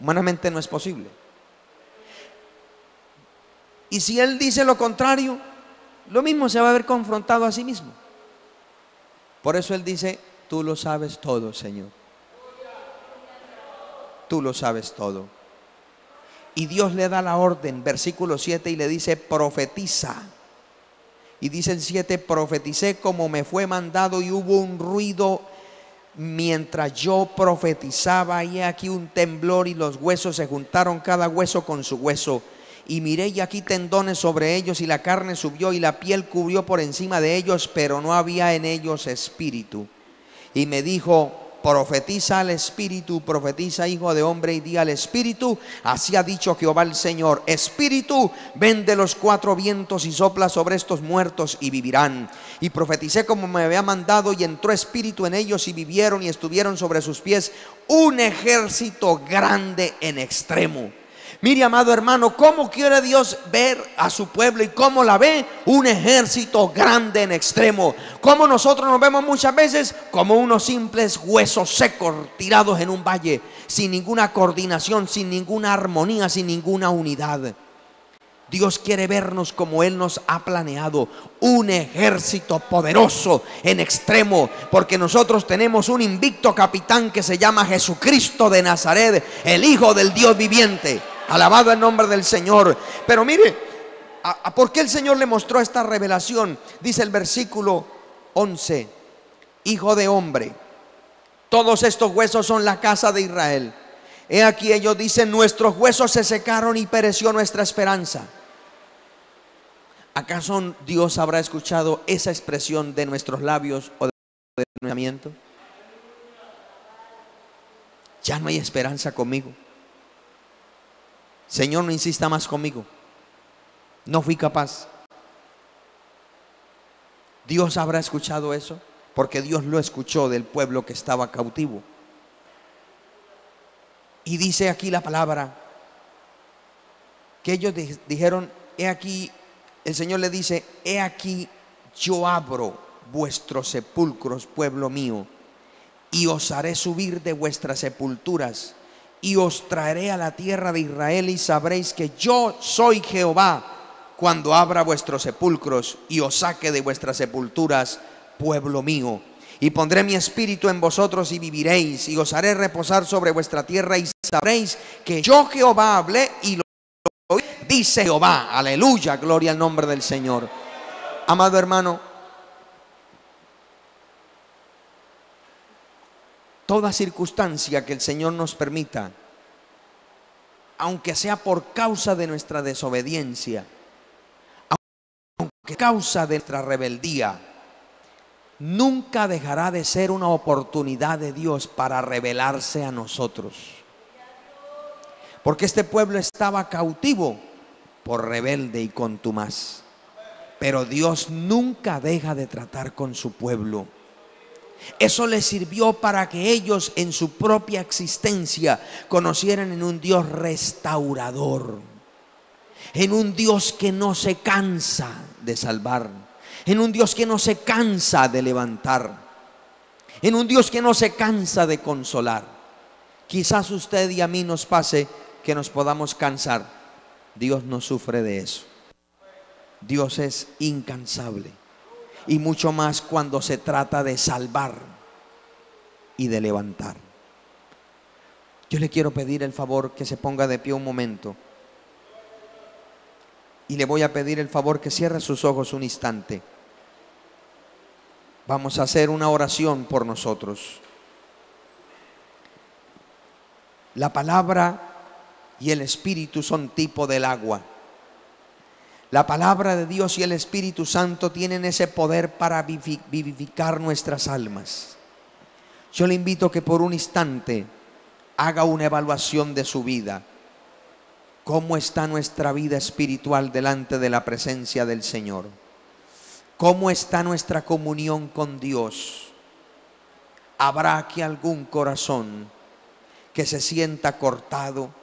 Humanamente no es posible. Y si él dice lo contrario, lo mismo, se va a ver confrontado a sí mismo. Por eso él dice, tú lo sabes todo, Señor. Tú lo sabes todo. Y Dios le da la orden, versículo 7, y le dice, profetiza. Y dice el 7, profeticé como me fue mandado, y hubo un ruido mientras yo profetizaba, y aquí un temblor, y los huesos se juntaron, cada hueso con su hueso. Y miré, y aquí tendones sobre ellos, y la carne subió, y la piel cubrió por encima de ellos, pero no había en ellos espíritu. Y me dijo, profetiza al espíritu, profetiza, hijo de hombre, y di al espíritu, así ha dicho Jehová el Señor, espíritu, ven de los cuatro vientos y sopla sobre estos muertos y vivirán. Y profeticé como me había mandado, y entró espíritu en ellos y vivieron, y estuvieron sobre sus pies un ejército grande en extremo. Mire, amado hermano, ¿cómo quiere Dios ver a su pueblo y cómo la ve? Un ejército grande en extremo. Como nosotros nos vemos muchas veces como unos simples huesos secos tirados en un valle, sin ninguna coordinación, sin ninguna armonía, sin ninguna unidad. Dios quiere vernos como Él nos ha planeado, un ejército poderoso en extremo, porque nosotros tenemos un invicto capitán que se llama Jesucristo de Nazaret, el Hijo del Dios viviente. Alabado el nombre del Señor. Pero mire, ¿por qué el Señor le mostró esta revelación? Dice el versículo 11, hijo de hombre, todos estos huesos son la casa de Israel. He aquí ellos dicen, nuestros huesos se secaron y pereció nuestra esperanza. ¿Acaso Dios habrá escuchado esa expresión de nuestros labios o de nuestro pensamiento? Ya no hay esperanza conmigo. Señor, no insista más conmigo. No fui capaz. ¿Dios habrá escuchado eso? Porque Dios lo escuchó del pueblo que estaba cautivo. Y dice aquí la palabra que ellos dijeron, he aquí, el Señor le dice, he aquí yo abro vuestros sepulcros, pueblo mío, y os haré subir de vuestras sepulturas, y os traeré a la tierra de Israel, y sabréis que yo soy Jehová, cuando abra vuestros sepulcros y os saque de vuestras sepulturas, pueblo mío. Y pondré mi espíritu en vosotros y viviréis, y os haré reposar sobre vuestra tierra, y sabréis que yo Jehová hablé y lo oí, dice Jehová. Aleluya, gloria al nombre del Señor. Amado hermano, toda circunstancia que el Señor nos permita, aunque sea por causa de nuestra desobediencia, aunque causa de nuestra rebeldía, nunca dejará de ser una oportunidad de Dios para revelarse a nosotros. Porque este pueblo estaba cautivo por rebelde y contumaz. Pero Dios nunca deja de tratar con su pueblo. Eso les sirvió para que ellos en su propia existencia conocieran en un Dios restaurador, en un Dios que no se cansa de salvar, en un Dios que no se cansa de levantar, en un Dios que no se cansa de consolar. Quizás usted y a mí nos pase que nos podamos cansar. Dios no sufre de eso. Dios es incansable, y mucho más cuando se trata de salvar y de levantar. Yo le quiero pedir el favor que se ponga de pie un momento, y le voy a pedir el favor que cierre sus ojos un instante. Vamos a hacer una oración por nosotros. La palabra y el Espíritu son tipo del agua. La palabra de Dios y el Espíritu Santo tienen ese poder para vivificar nuestras almas. Yo le invito a que por un instante haga una evaluación de su vida. ¿Cómo está nuestra vida espiritual delante de la presencia del Señor? ¿Cómo está nuestra comunión con Dios? ¿Habrá aquí algún corazón que se sienta cortado?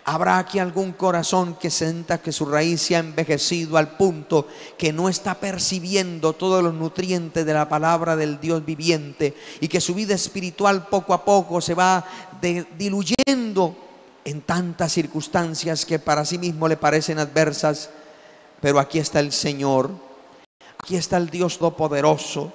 ¿Habrá aquí algún corazón que sienta que su raíz se ha envejecido al punto que no está percibiendo todos los nutrientes de la palabra del Dios viviente, y que su vida espiritual poco a poco se va diluyendo en tantas circunstancias que para sí mismo le parecen adversas? Pero aquí está el Señor, aquí está el Dios Todopoderoso,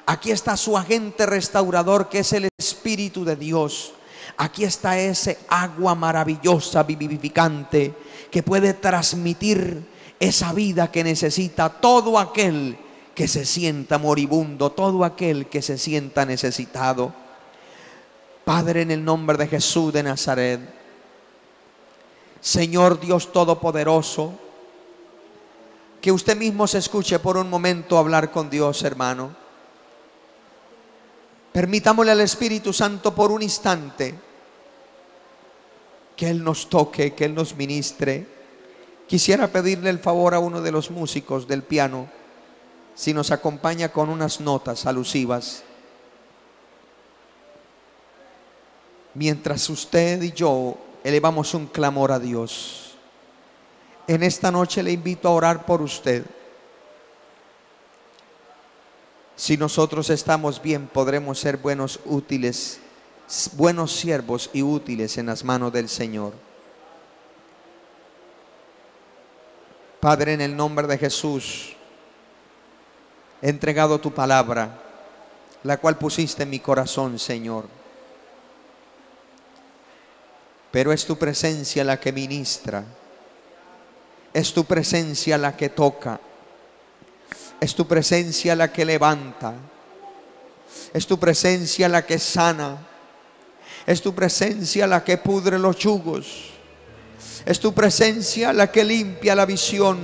aquí está su agente restaurador, que es el Espíritu de Dios. Aquí está ese agua maravillosa, vivificante, que puede transmitir esa vida que necesita todo aquel que se sienta moribundo, todo aquel que se sienta necesitado. Padre, en el nombre de Jesús de Nazaret, Señor Dios Todopoderoso, que usted mismo se escuche por un momento hablar con Dios, hermano. Permitámosle al Espíritu Santo por un instante que Él nos toque, que Él nos ministre. Quisiera pedirle el favor a uno de los músicos del piano, si nos acompaña con unas notas alusivas, mientras usted y yo elevamos un clamor a Dios. En esta noche le invito a orar por usted. Si nosotros estamos bien, podremos ser buenos siervos y útiles en las manos del Señor. Padre, en el nombre de Jesús, he entregado tu palabra, la cual pusiste en mi corazón, Señor. Pero es tu presencia la que ministra, es tu presencia la que toca, es tu presencia la que levanta, es tu presencia la que sana, es tu presencia la que pudre los yugos, es tu presencia la que limpia la visión.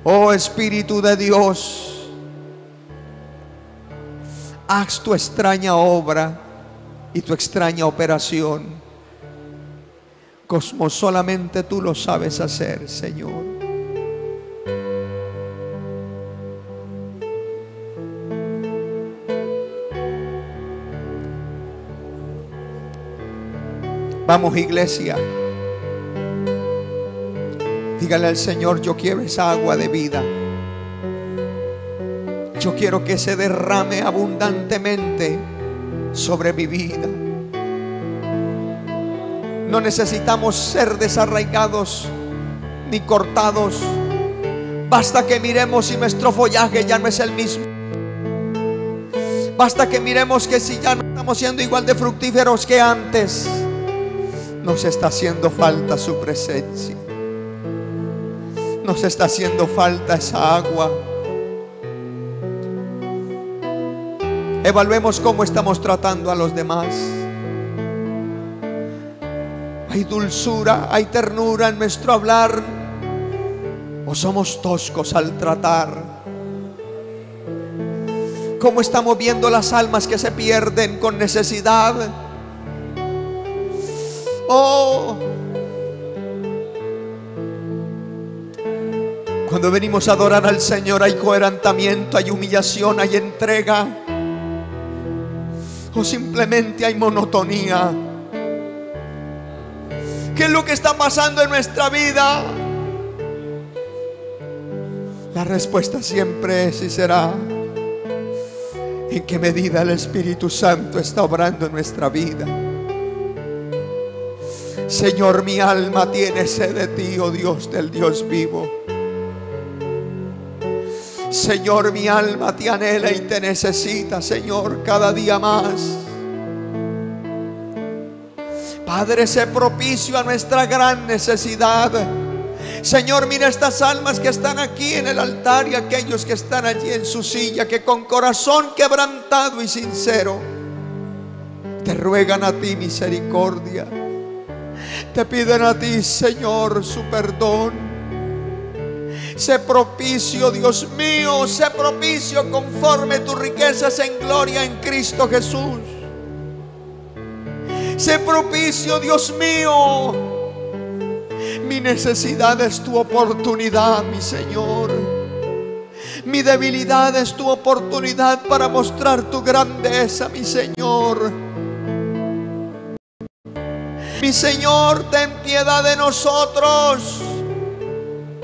Oh Espíritu de Dios, haz tu extraña obra y tu extraña operación, como solamente tú lo sabes hacer, Señor. Vamos, iglesia, dígale al Señor: yo quiero esa agua de vida. Yo quiero que se derrame abundantemente sobre mi vida. No necesitamos ser desarraigados ni cortados. Basta que miremos si nuestro follaje ya no es el mismo. Basta que miremos que si ya no estamos siendo igual de fructíferos que antes, nos está haciendo falta su presencia. Nos está haciendo falta esa agua. Evaluemos cómo estamos tratando a los demás. ¿Hay dulzura, hay ternura en nuestro hablar? ¿O somos toscos al tratar? ¿Cómo estamos viendo las almas que se pierden con necesidad? Oh, cuando venimos a adorar al Señor hay quebrantamiento, hay humillación, hay entrega, o simplemente hay monotonía. ¿Qué es lo que está pasando en nuestra vida? La respuesta siempre es y será: ¿en qué medida el Espíritu Santo está obrando en nuestra vida? Señor, mi alma tiene sed de ti, oh Dios del Dios vivo. Señor, mi alma te anhela y te necesita, Señor, cada día más. Padre, sé propicio a nuestra gran necesidad. Señor, mira estas almas que están aquí en el altar y aquellos que están allí en su silla, que con corazón quebrantado y sincero te ruegan a ti misericordia. Te piden a ti, Señor, su perdón. Sé propicio, Dios mío, sé propicio conforme tus riquezas en gloria en Cristo Jesús. Sé propicio, Dios mío. Mi necesidad es tu oportunidad, mi Señor. Mi debilidad es tu oportunidad para mostrar tu grandeza, mi Señor. Mi Señor, ten piedad de nosotros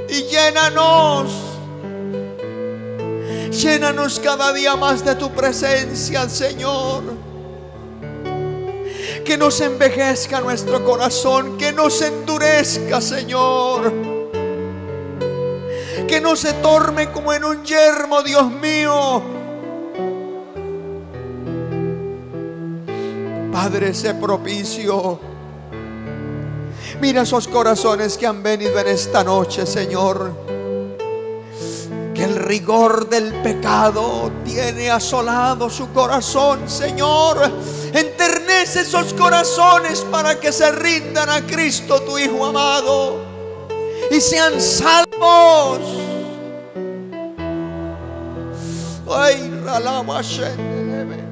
y llénanos. Llénanos cada día más de tu presencia, Señor. Que no se envejezca nuestro corazón, que no se endurezca, Señor. Que no se torne como en un yermo, Dios mío. Padre, sé propicio. Mira esos corazones que han venido en esta noche, Señor. Que el rigor del pecado tiene asolado su corazón, Señor. Enternece esos corazones para que se rindan a Cristo, tu Hijo amado, y sean salvos. Ay, ralaba shendelebe.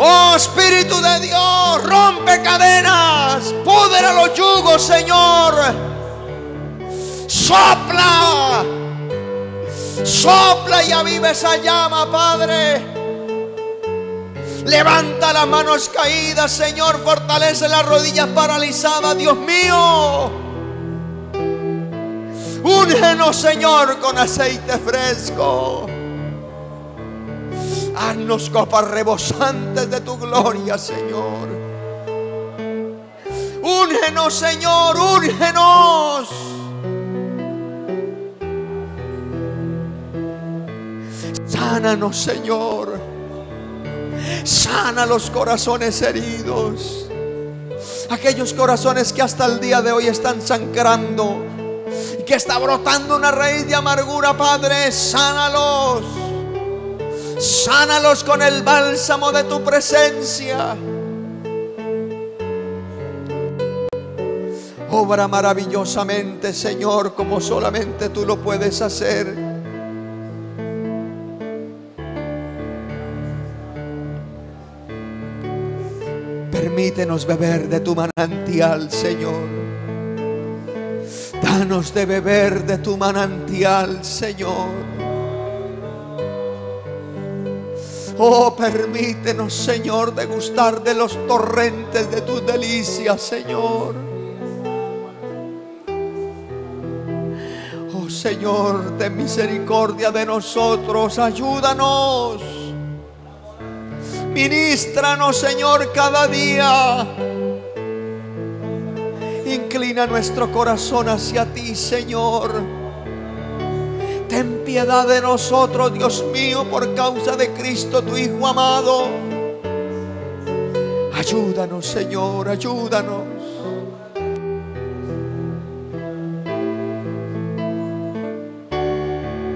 Oh Espíritu de Dios, rompe cadenas, pudra los yugos, Señor. Sopla, sopla y aviva esa llama, Padre. Levanta las manos caídas, Señor. Fortalece las rodillas paralizadas, Dios mío. Úngenos, Señor, con aceite fresco. Haznos copas rebosantes de tu gloria, Señor. Úngenos, Señor, úngenos. Sánanos, Señor. Sana los corazones heridos. Aquellos corazones que hasta el día de hoy están sangrando y que está brotando una raíz de amargura, Padre, sánalos. Sánalos con el bálsamo de tu presencia. Obra maravillosamente, Señor, como solamente tú lo puedes hacer. Permítenos beber de tu manantial, Señor. Danos de beber de tu manantial, Señor. Oh, permítenos, Señor, degustar de los torrentes de tus delicias, Señor. Oh, Señor, ten misericordia de nosotros. Ayúdanos. Ministranos, Señor, cada día. Inclina nuestro corazón hacia ti, Señor. Ten piedad de nosotros, Dios mío, por causa de Cristo, tu Hijo amado. Ayúdanos, Señor, ayúdanos.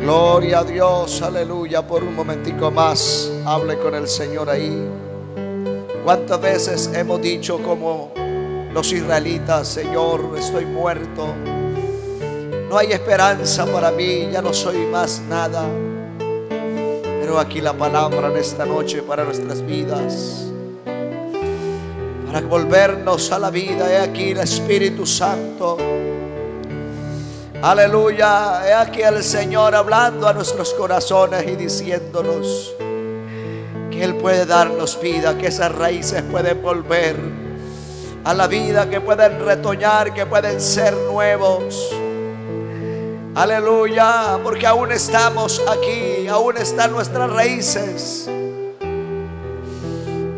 Gloria a Dios, aleluya. Por un momentico más, hable con el Señor ahí. ¿Cuántas veces hemos dicho como los israelitas: Señor, estoy muerto, no hay esperanza para mí, ya no soy más nada? Pero aquí la palabra en esta noche para nuestras vidas, para volvernos a la vida. He aquí el Espíritu Santo, aleluya. He aquí el Señor hablando a nuestros corazones y diciéndonos que Él puede darnos vida, que esas raíces pueden volver a la vida, que pueden retoñar, que pueden ser nuevos. Aleluya, porque aún estamos aquí, aún están nuestras raíces.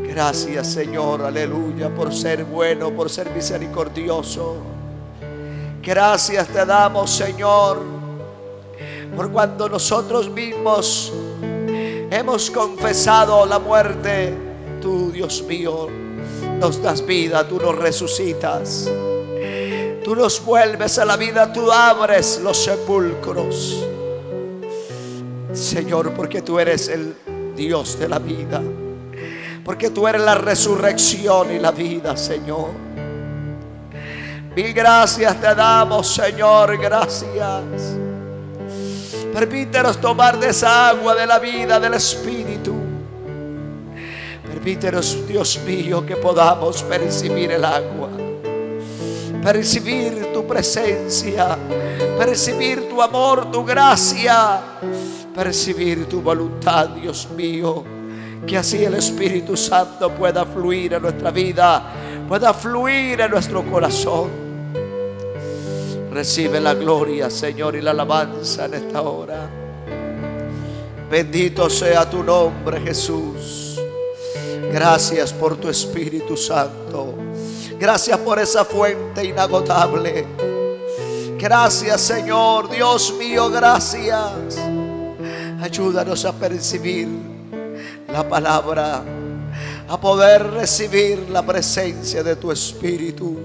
Gracias, Señor, aleluya, por ser bueno, por ser misericordioso. Gracias te damos, Señor, por cuando nosotros mismos hemos confesado la muerte. Tú, Dios mío, nos das vida, tú nos resucitas, tú nos vuelves a la vida, tú abres los sepulcros, Señor, porque tú eres el Dios de la vida, porque tú eres la resurrección y la vida, Señor. Mil gracias te damos, Señor, gracias. Permítenos tomar de esa agua de la vida del Espíritu. Permítenos, Dios mío, que podamos percibir el agua, percibir tu presencia, percibir tu amor, tu gracia, percibir tu voluntad, Dios mío. Que así el Espíritu Santo pueda fluir en nuestra vida, pueda fluir en nuestro corazón. Recibe la gloria, Señor, y la alabanza en esta hora. Bendito sea tu nombre, Jesús. Gracias por tu Espíritu Santo. Gracias por esa fuente inagotable. Gracias, Señor, Dios mío, gracias. Ayúdanos a percibir la palabra, a poder recibir la presencia de tu Espíritu.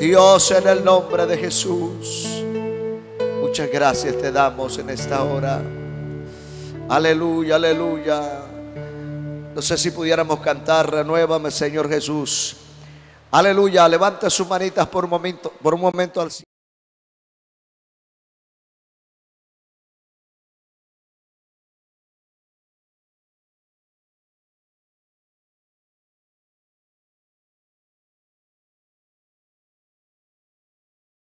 Dios, en el nombre de Jesús, muchas gracias te damos en esta hora. Aleluya, aleluya. No sé si pudiéramos cantar: renuévame, Señor Jesús. Aleluya. Levante sus manitas por un momento al cielo.